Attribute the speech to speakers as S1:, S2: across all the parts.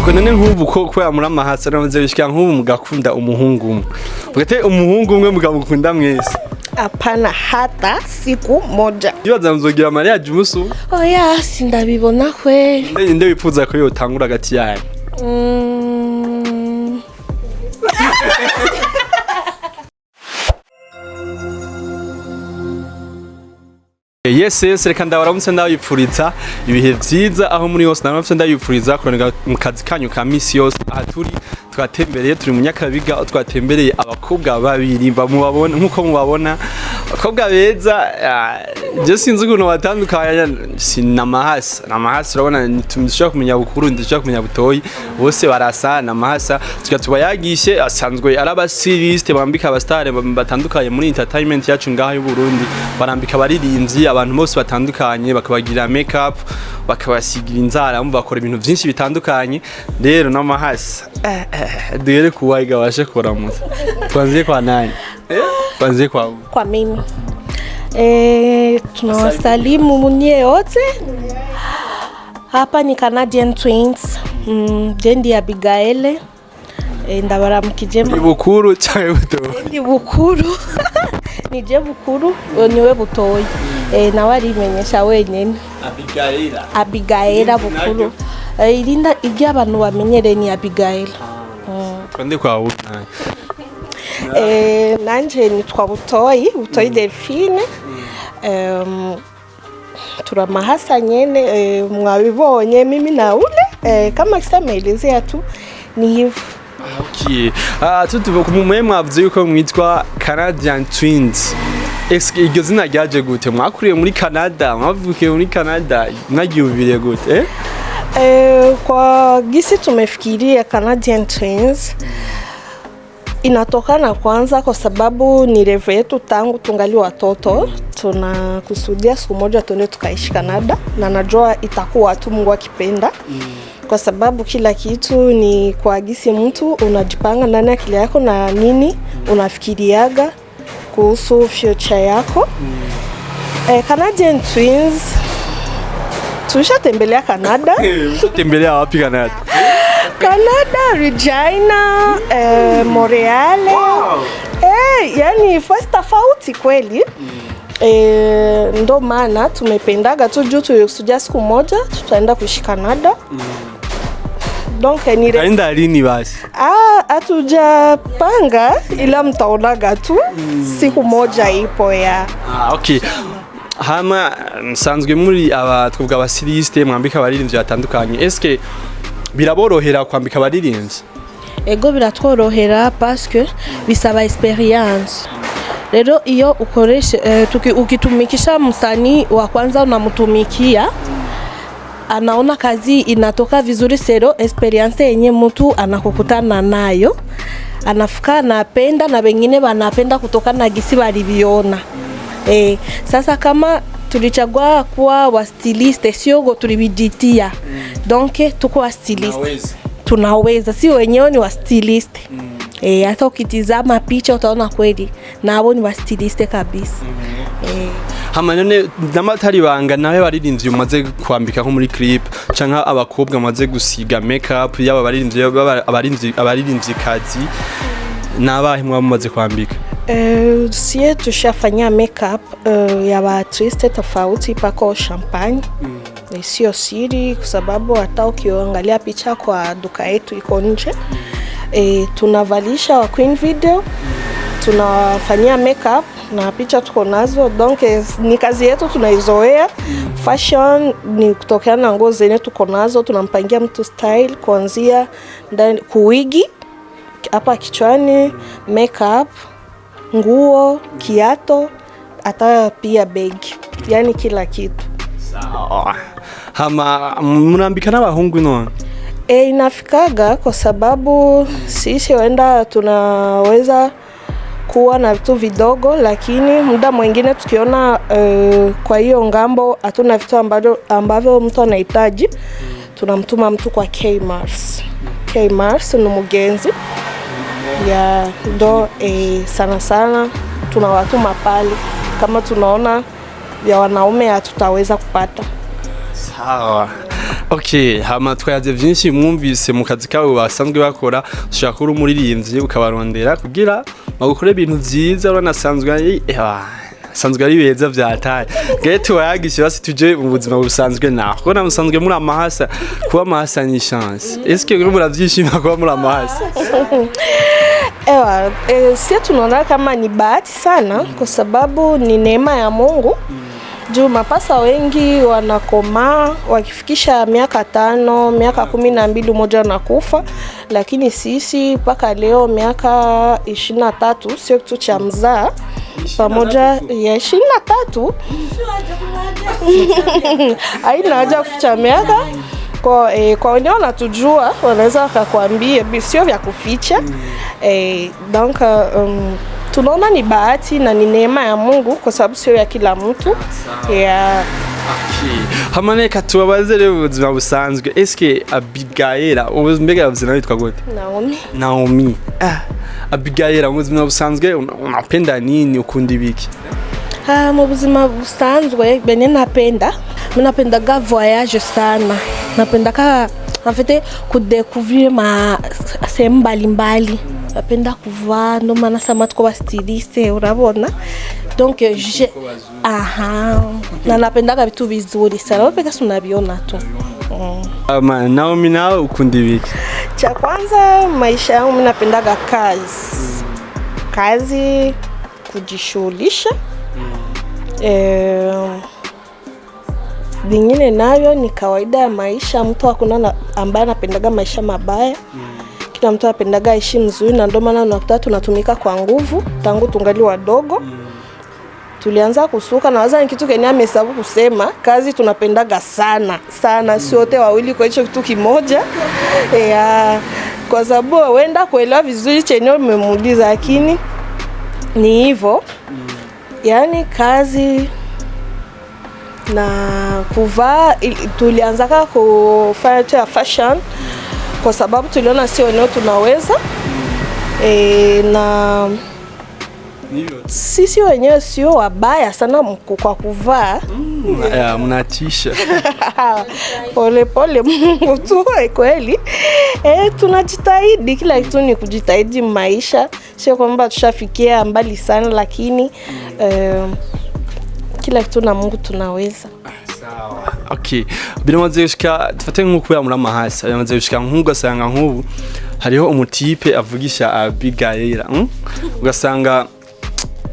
S1: Ego none nk'ubu ko yamura amahasa namaze bishika nk'ubu mugakunda umuhungu umwe. Ugate umuhungu umwe mugakunda mwese.
S2: Hapana hata siku moja.
S1: Yibaza mzogira mariage umusu?
S2: Oya sindabibona kwe.
S1: Nde wifuza ko yotangura agati yayo? Yes, reka ndabaramutse ndabipfuriza ibihe vyiza aho muri hose naramutse ndabipfuriza kuroneka mu kazi kanyu ka misi yose. Aha twatembereye turi mu Nyakabiga aho twatembereye abakobwa babiri bamubabona nkuko mubabona abakobwa beza. Je sinzi ukuntu batandukanye sinamahasa urabona tumishaka kumenya bukuru ndishaka kumenya butoyi bose barasa namahasa tukatubayagishe asanzwe arabasiriste bambika abastare batandukanye muri entertainment yacu ngaha y'u Burundi barambika abaririmvyi abantu bose batandukanye bakabagira make up bakabasigira inzara bakora ibintu byinshi bitandukanye rero namahasa duhere kuwayiga washe kuramutsa twanze kwa nani kwanze kwa
S2: mimi tunawasalimu munye wote. Hapa ni Canadian Twins. Jendi ya Abigail. Ndabaramukije
S1: ni bukuru cyangwa butoyi?
S2: Ni bukuru. Ni je bukuru niwe butoyi. Nawe arimenyesha wenyene. Abigail bukuru. Irinda ibyo abantu bamenyere ni Abigail.
S1: Twende kwa wuta.
S2: Nanje nitwa butoyi Delphine. Turamahasa nyene mwabibonye mimi na ule kama kisamelezea tu ni hivyo.
S1: Okay. Tutuvuga ku mumwe mwavuze yuko mwitwa Canadian Twins. Iryo zina ryaje gute? Mwakuriye muri Canada, mwavukiye muri Canada, mwagiyubiriye gute?
S2: Kwa gisi tumefikiria Canadian Twins inatokana kwanza kwa sababu ni revu yetu tangu tungali watoto. Tunakusudia siku moja tuende tukaishi Canada na najua itakuwa tu Mungu akipenda. Kwa sababu kila kitu ni kwa gisi mtu unajipanga ndani akili yako na nini unafikiriaga kuhusu future yako. Canadian Twins tulishatembelea Canada.
S1: Tembelea wapi Canada?
S2: Canada, Regina, Montreal.
S1: Wow.
S2: Yani first tofauti kweli. Ndo maana tumependaga tu juu tulisudia siku moja tutaenda kuishi Canada. Donc ni
S1: kaenda lini basi?
S2: Hatujapanga ila mtaonaga tu siku moja ipo ya.
S1: Okay. Hama msanzwe muri abatwubwa abasiriste mwambika abaririmvyi batandukanye. Eske biraborohera kwambika abaririmvyi?
S2: Ego biratworohera parce que bisaba experience. Rero iyo ukoresha ukitumikisha msanii wa kwanza unamtumikia anaona kazi inatoka vizuri sero experience yenye mtu anakukutana nayo anafika napenda na wengine wanapenda kutoka na gisi waliviona. Sasa kama tulichagua kuwa wa styliste sio tulibijitia. Donc tuko wa styliste. Tunaweza si wenyewe ni wa styliste. Hata ukitizama picha utaona kweli nabo ni wa styliste kabisa.
S1: Hama none namatari banga nawe baririmvye umaze kwambika nko muri clip canka abakobwa maze gusiga make up yaba abaririmvyi kazi nabahe mwamaze kwambika?
S2: Sie tushafanya make up ya artiste tofauti pako Champagne. Sio siri kwa sababu hata ukiangalia picha kwa duka yetu iko nje. Tunavalisha wa Queen Video, tunafanyia make up na picha tuko nazo. Donc ni kazi yetu tunaizoea. Fashion ni kutokana na nguo zenye tuko nazo, tunampangia mtu style kuanzia ndani kuwigi hapa kichwani, make up, nguo, kiato, hata pia bag. Yani kila kitu.
S1: Sawa. Hama mnambika n'abahungu none?
S2: Inafikaga kwa sababu sisi wenda tunaweza kuwa na vitu vidogo lakini muda mwingine tukiona kwa hiyo ngambo hatuna vitu ambavyo mtu anahitaji tunamtuma mtu kwa K-Mars ni mugenzi ya ndo sana tunawatuma pale kama tunaona ya wanaume hatutaweza kupata.
S1: Sawa. Okay, hama twayaze vyinshi mwumvise mu kazi kawe basanzwe bakora, ushaka uri umuririmvyi ukabarondera kugira bagukore ibintu vyiza uranasanzwe sanzwe ari beza vyataye. Gete wayagishe basi tuje mu buzima busanzwe naho. Ko namusanzwe muri amahasa kuba amahasa ni chance. Est-ce que vous muravyishima kuba muri amahasa?
S2: Ewa, sisi tunaona kama ni bahati sana kwa sababu ni neema ya Mungu. Juu mapasa wengi wanakomaa wakifikisha miaka 5, miaka 12 mmoja anakufa, lakini sisi mpaka leo miaka 23 sio kitu cha mzaa pamoja ya 23 haina haja kuficha miaka. Kwa wengine wanatujua wanaweza wakakwambia sio vya kuficha. Donc tunaona ni bahati na ni neema ya Mungu kwa sababu sio ya kila mtu. Yeah.
S1: Okay. Hamaneka tubabaze rero ubuzima busanzwe. Eske Abigaila ubuzima yavuze nawe yitwa gute? Naomi. Abigaila ubuzima busanzwe unapenda nini, ukunda ibiki?
S2: Mu buzima busanzwe benye napenda voyage sana. Napenda en fait kudécouvrir sehemu mbalimbali. Napenda kuvaa, ndo maana sama tuko styliste urabona. Donc na napenda vitu vizuri sana. Napenda tunaviona tu.
S1: Naomi nao ukunda ibiki?
S2: Cha kwanza maisha yangu mimi napenda kazi kujishughulisha. Vingine navyo ni kawaida ya maisha. Mtu hakuna ambaye anapendaga maisha mabaya. Kila mtu anapendaga ishi mzuri, na ndio maana unakuta tunatumika kwa nguvu tangu tungali wadogo. Tulianza kusuka na waza ni kitu kenye amesabu kusema kazi tunapendaga sana sana, si wote wawili kwa hicho kitu kimoja. Kwa sababu wenda kuelewa vizuri chenye umemuuliza, lakini ni hivyo. Yani kazi na kuvaa tulianza kufanya fashion kwa sababu tuliona sio wenyewe tunaweza. Na sisi wenyewe sio wabaya sana kwa kuvaa.
S1: Mnatisha.
S2: Pole pole Mungu tu kweli. Tunajitahidi, kila kitu ni kujitahidi maisha. Sio kwamba tushafikia mbali sana, lakini kila kitu na Mungu tunaweza.
S1: Sawa. Okay. Biramaze gushika dufate nk'uko muri amahasa. Biramaze gushika nk'ugasanga nk'ubu hariho umutipe avugisha Abigaila. Ugasanga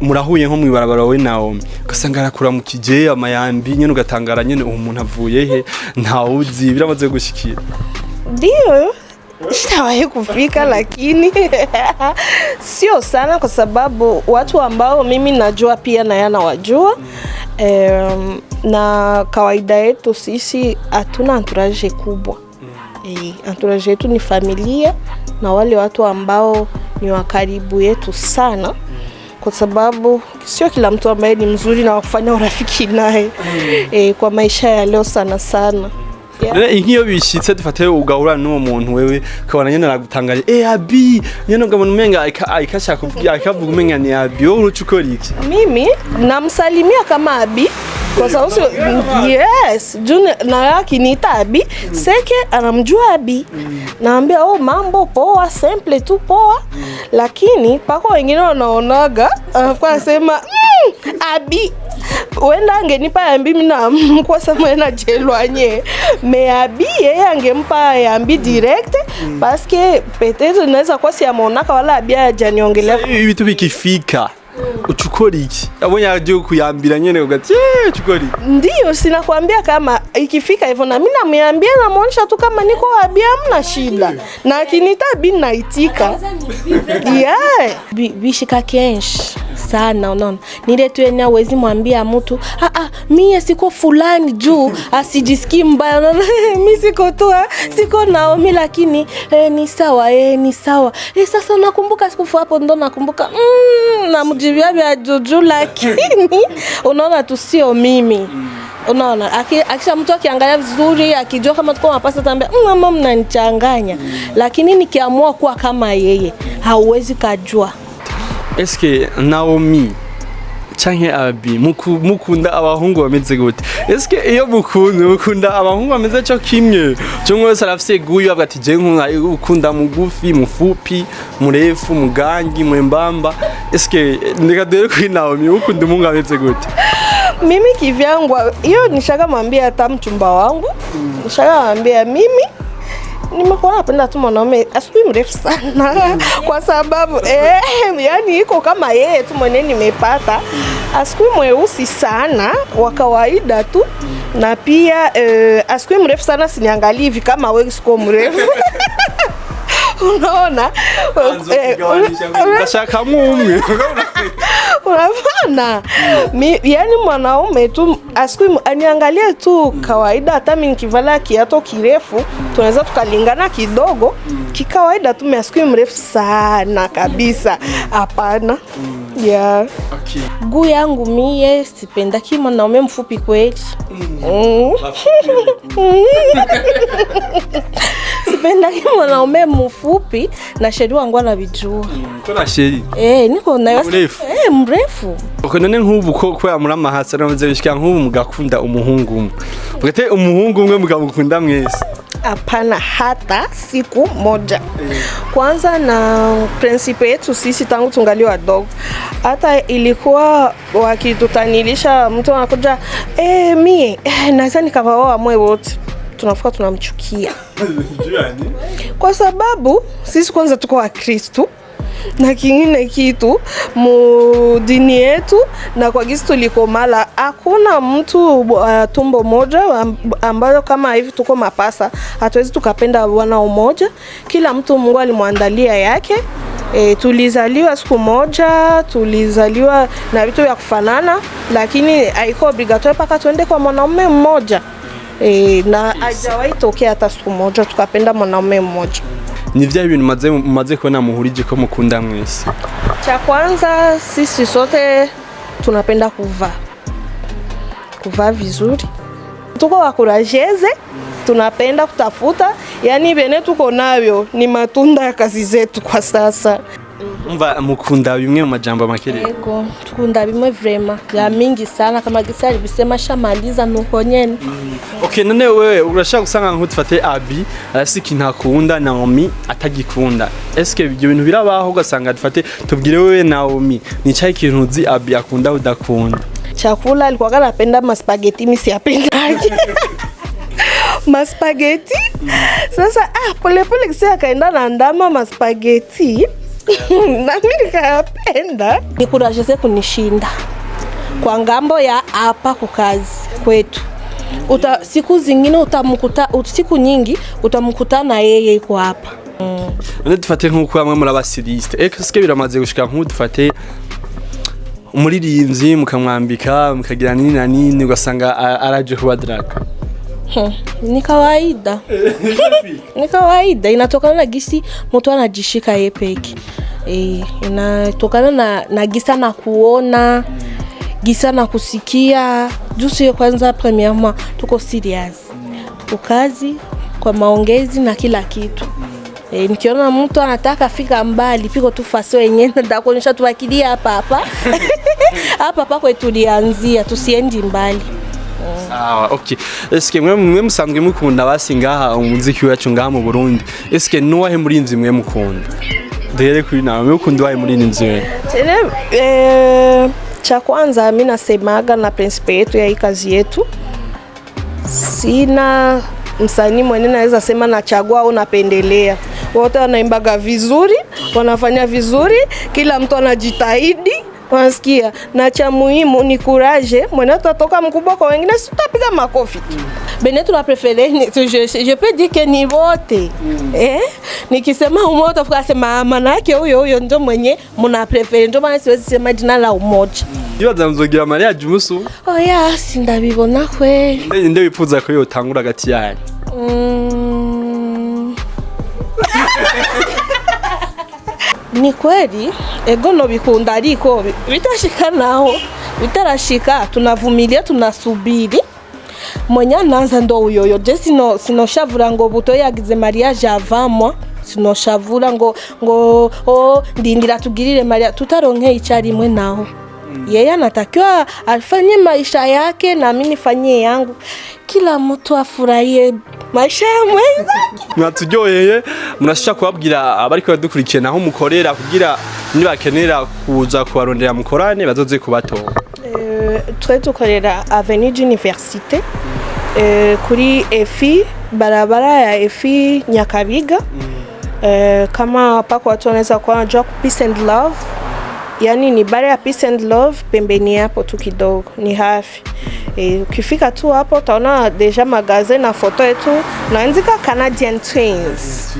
S1: murahuye nko mwibarabara we Naomi. Ugasanga arakura mu kije amayambi nyene ugatangara nyene umuntu avuye he ntawuzi. Biramaze gushikira.
S2: Ndio. Sitawahi kufika, lakini sio sana kwa sababu watu ambao mimi najua pia na yana wajua. Na kawaida yetu sisi hatuna entourage kubwa. Entourage yetu ni familia na wale watu ambao ni wakaribu yetu sana, kwa sababu sio kila mtu ambaye ni mzuri na kufanya urafiki naye kwa maisha ya leo sana sana.
S1: Inkiyo bishitse dufate ugahura n'uwo muntu wewe kabana nyene aragutangaje Abi nyene ugamana umenga aikashaka kuvuga akavuga umenga ni Abi wowe urucukora iki?
S2: Mimi namsalimia kama Abi kwa sababu yes june na yake ni Abi seke anamjua Abi. Naambia mambo poa, simple tu poa, lakini pako wengine wanaonaga kwa sema Abi wenda angenipa Yambi mina kwa sababu na jelwanye me Abi yeye angempa Yambi direct parce que peut-être naweza kwa si amonaka wala Abi hajaniongelea
S1: vitu bikifika uchukori iki abonye aje kuyambira nyene ugati uchukori.
S2: Ndio sinakwambia kama ikifika hivyo na mimi namwambia na muonesha tu kama niko Abi hamna shida, na akinita Abi naitika. Bishika kenshi sana, unaona nile tu enya wezi mwambia mtu mimi siko fulani juu asijisikie mbaya. Unaona mimi siko tu siko Naomi, lakini ni sawa ni sawa. Sasa nakumbuka siku hapo ndo nakumbuka na mjibia vya juju, lakini unaona tu sio mimi. Unaona akisha mtu akiangalia vizuri akijua kama tuko mapasa tambia mama mnanichanganya, lakini nikiamua kuwa kama yeye hauwezi kujua.
S1: Eske Naomi canke abi mukunda abahungu bameze gute? Eske iyo mukunda abahungu bameze cyo kimwe cyangwa wese arafise guyu avuga ati je ukunda mugufi mufupi murefu mugangi mwembamba? Eske ndeka dere kuri Naomi ukunda umungu ameze gute?
S2: Mimi kivyangu hiyo nishaka mwambia hata mchumba wangu. Nishaka mwambia mimi nimekuwa napenda tu mwanaume asiwe mrefu sana kwa sababu yani iko kama yeye tu mwenye nimepata, asiwe mweusi sana wa kawaida tu, na pia asiwe mrefu sana siniangalie hivi kama wewe siko mrefu. Unaona?
S1: Unashaka mume.
S2: Unafana. Yani mwanaume tu asiku aniangalie tu kawaida, hata mimi nikivala kiato kirefu tunaweza tukalingana kidogo, kikawaida tu, asiku mrefu sana kabisa. Hapana. Yeah.
S1: Okay.
S2: Guu yangu mie sipenda ki mwanaume mfupi kweli. Sipenda ki mwanaume mfupi, na sheri wangu anabijua.
S1: Kuna sheri?
S2: Niko na mrefu.
S1: None nk'ubu ko yamura mahasa namaze bishika nk'ubu mugakunda umuhungu umwe. Ugate umuhungu umwe mugakunda mwese.
S2: Hapana hata siku moja. Kwanza na principe yetu sisi tangu tungali wadogo, hata ilikuwa wakitutanilisha mtu anakuja mie naweza nikawaoa mwe wote, tunafuka tunamchukia. Kwa sababu sisi kwanza tuko wa Kristo, na kingine kitu mu dini yetu na kwa gisi tulikomala, hakuna mtu tumbo moja ambayo kama hivi tuko mapasa, hatuwezi tukapenda wana umoja. Kila mtu Mungu alimwandalia yake. Tulizaliwa siku moja, tulizaliwa na vitu vya kufanana, lakini haiko obligatoire paka tuende kwa mwanaume mmoja. Na hajawahi tokea hata siku moja tukapenda mwanaume mmoja.
S1: Ni vya ibintu maze kubona muhurije ko mukunda mwese.
S2: Cha kwanza sisi sote tunapenda kuvaa vizuri. Tuko wakurajeze, tunapenda kutafuta, yani bene tuko navyo ni matunda ya kazi zetu kwa sasa.
S1: Umva mukunda bimwe mu majambo makere.
S2: Yego, tukunda bimwe vrema ya mingi sana, kama gisari bisema shamaliza nuko nyene.
S1: Okay, none wewe urashaka gusanga nk'utufate Abi arafise ikintu akunda Naomi atagikunda. Eske ibyo bintu birabaho ugasanga dufate tubwire wewe Naomi ni cyayi ikintu uzi Abi akunda udakunda?
S2: Chakula alikuwa anapenda maspaghetti, mimi siyapendaje. Maspaghetti? Sasa pole kisi akaenda na ndama maspaghetti. Na mimi nikapenda. Nikurajeze kunishinda kwa ngambo ya hapa kukazi kwetu. Siku zingine siku nyingi utamkuta yeye iko hapa.
S1: None dufate nk'uko bamwe muri abasiliste. Eske biramaze gushika nk'udufate umuririmvyi mukamwambika mukagira nini na nini ugasanga araje kuba drag?
S2: Ni kawaida. Ni kawaida, inatokana na gisi mtu anajishika yeye peke. Inatokana na gisa na kuona, gisa na kusikia. Jusi kwanza premièrement tuko serious. Tuko kazi kwa maongezi na kila kitu. Nikiona mtu anataka fika mbali, piko tu faso yenyewe ndio kuonyesha tuwakilia hapa. Hapa kwetu tulianzia, tusiendi mbali.
S1: Okay. Eske mwe musanzwe mukunda basingaha umuziki wacu ngaha mu Burundi? Eske nuwahe murinzi mwe mukunda? Dere kuri nawe mukunda wahe murinzi mwe?
S2: Cha kwanza mimi nasemaga na principe yetu ya kazi yetu, sina msanii mwenye naweza sema nachagua au napendelea. Wote wanaimbaga vizuri, wanafanya vizuri, kila mtu anajitahidi. Unasikia? Na cha muhimu ni courage. Mwenye tutatoka mkubwa kwa wengine tutapiga makofi tu. Bene tuna préférer, je peux dire que ni wote. Nikisema umoja utafuka sema manake huyo ndio mwenye mna préférer, ndio maana siwezi sema jina la umoja.
S1: Iyo zamzogira mariage musu?
S2: Oya, sindabibona kwe.
S1: Nde wifuza ko yotangura gati yaye?
S2: Ni kweli ego no bikunda, ariko bitashika naho bitarashika tunavumilia, tunasubiri mwenye nanza ndo uyoyo. Je sinoshavura ngo buto yagize mariage avamwa, sinoshavura ngo ndindira tugirire mariage tutaronke icari mwe naho. Yeye anatakiwa afanye maisha yake na mimi nifanyie yangu, kila mtu afurahie maisha ya mwenzake.
S1: Mwatujyoheye, murashaka kubabwira abariko badukurikiye naho mukorera kugira nibakenera kuza kubarondera mukorane bazoze kubatora?
S2: Twe dukorera Avenue d'Université, kuri EFI, barabara ya EFI Nyakabiga. Kama pako watu wanaweza kuwa wanajua Peace and Love, yani ni bare ya Peace and Love, pembeni hapo tu kidogo, ni hafi. Ukifika tu hapo utaona deja magazine na foto yetu, naandika Canadian Twins.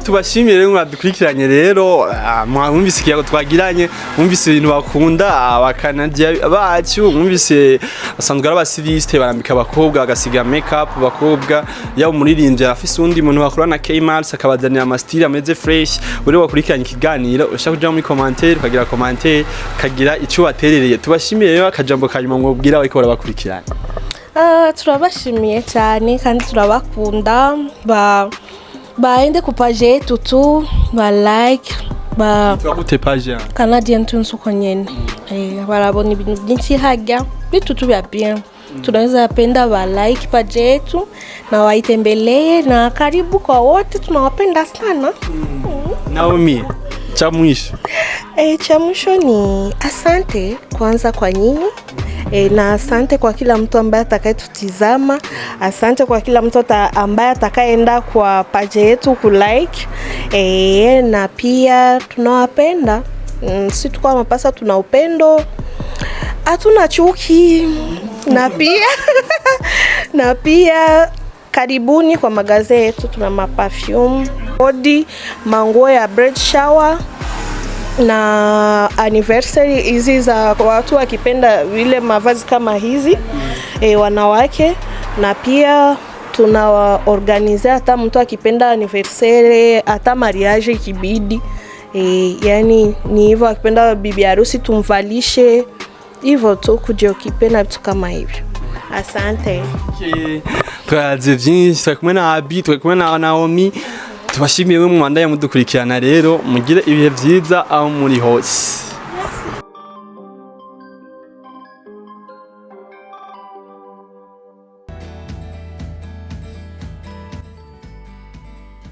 S1: Tubashimiye rero mwadukurikiranye rero, mwumvise ikiyago twagiranye, mwumvise ibintu bakunda abakanadiya bacu, mwumvise asanzwe ari abasiviste barambika abakobwa agasiga makeup abakobwa, yaba umuririmbyi afise undi muntu bakorana K-Mars akabazanira amastyle ameze fresh. Uri wakurikiranye ikiganiro ushaka kuja muri commentaire ukagira commentaire kagira icyo baterereye. Tubashimiye rero akajambo kanyuma mwobwira bariko barabakurikirana.
S2: Turabashimiye cyane kandi turabakunda, baende ku page yetu tu, ba like,
S1: twagute page
S2: Canadian Twins uko nyene. Barabona ibintu byinshi hajya bitu tu bya bien. Tunaweza penda ba like page yetu na waitembelee, na karibu kwa wote, tunawapenda sana.
S1: Naomi, cha mwisho.
S2: Cha mwisho ni asante kwanza kwa nyinyi. Na asante kwa kila mtu ambaye atakayetutizama. Asante kwa kila mtu ambaye atakayeenda kwa page yetu ku like. Na pia tunawapenda. Sisi tuko mapasa, tuna upendo, hatuna chuki. Na pia karibuni kwa magaze yetu, tuna maperfume, body, manguo ya bread shower na anniversary hizi za watu wakipenda vile mavazi kama hizi, wanawake. Na pia tunawaorganize hata mtu akipenda anniversary, hata mariage ikibidi, yani ni hivyo, akipenda bibi harusi tumvalishe hivyo tu, kuje ukipenda vitu kama hivyo. Asante.
S1: Twaze byinshi, twakumwe na Abi, twakumwe na Naomi. Tubashimiye mwe mu Rwanda mudukurikirana rero, mugire ibihe byiza aho muri hose.